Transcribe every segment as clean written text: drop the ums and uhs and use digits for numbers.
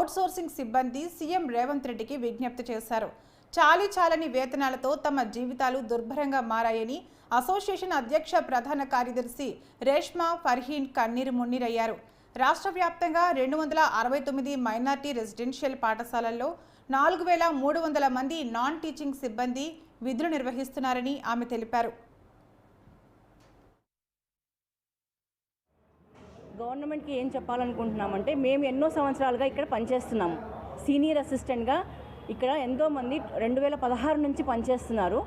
Outsourcing సిబ్బంది CM Revanth రెడ్డికి విజ్ఞప్తి చేశారు. చాలీచాలని వేతనాలతో తమ జీవితాలు దుర్భరంగా మారాయని అసోసియేషన్ అధ్యక్ష ప్రధాన కార్యదర్శి రేష్మా ఫర్హీన్ కన్నీరు మున్నీరయ్యారు. రాష్ట్ర వ్యాప్తంగా 269 మైనార్టీ రెసిడెన్షియల్ పాఠశాలల్లో 4300 మంది నాన్ టీచింగ్ సిబ్బంది విధులు నిర్వహిస్తున్నారని ఆమె తెలిపారు. గవర్నమెంట్కి ఏం చెప్పాలనుకుంటున్నామంటే, మేము ఎన్నో సంవత్సరాలుగా ఇక్కడ పనిచేస్తున్నాము. సీనియర్ అసిస్టెంట్గా ఇక్కడ ఎంతోమంది 2016 నుంచి పనిచేస్తున్నారు.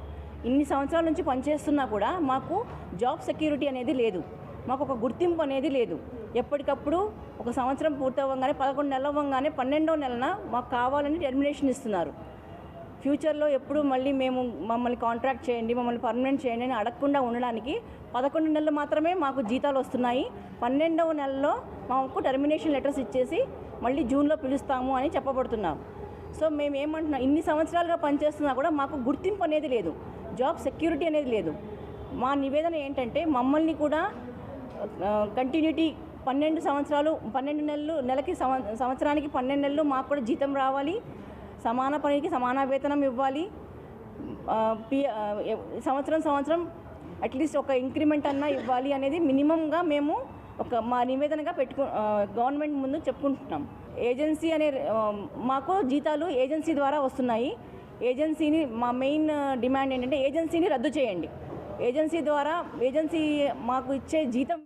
ఇన్ని సంవత్సరాల నుంచి పనిచేస్తున్నా కూడా మాకు జాబ్ సెక్యూరిటీ అనేది లేదు, మాకు ఒక గుర్తింపు అనేది లేదు. ఎప్పటికప్పుడు ఒక సంవత్సరం పూర్తవ్వగానే 11 నెలలు అవ్వగానే 12వ నెలన మాకు కావాలని టెర్మినేషన్ ఇస్తున్నారు. ఫ్యూచర్లో ఎప్పుడు మళ్ళీ మమ్మల్ని కాంట్రాక్ట్ చేయండి, మమ్మల్ని పర్మనెంట్ చేయండి అని అడగకుండా ఉండడానికి 11 నెలలు మాత్రమే మాకు జీతాలు వస్తున్నాయి. 12వ నెలలో మాకు టెర్మినేషన్ లెటర్స్ ఇచ్చేసి మళ్ళీ జూన్లో పిలుస్తాము అని చెప్పబడుతున్నాం. సో మేము ఏమంటున్నాం, ఇన్ని సంవత్సరాలుగా పనిచేస్తున్నా కూడా మాకు గుర్తింపు అనేది లేదు, జాబ్ సెక్యూరిటీ అనేది లేదు. మా నివేదన ఏంటంటే, మమ్మల్ని కూడా కంటిన్యూటీ 12 నెలలు నెలకి సంవత్సరానికి 12 నెలలు మాకు కూడా జీతం రావాలి, సమాన పనికి సమాన వేతనం ఇవ్వాలి, సంవత్సరం అట్లీస్ట్ ఒక ఇంక్రిమెంట్ అన్నా ఇవ్వాలి అనేది మినిమంగా మేము మా నివేదనగా గవర్నమెంట్ ముందు చెప్పుకుంటున్నాం. ఏజెన్సీ మాకు జీతాలు ఏజెన్సీ ద్వారా వస్తున్నాయి. మా మెయిన్ డిమాండ్ ఏంటంటే ఏజెన్సీని రద్దు చేయండి. ఏజెన్సీ మాకు ఇచ్చే జీతం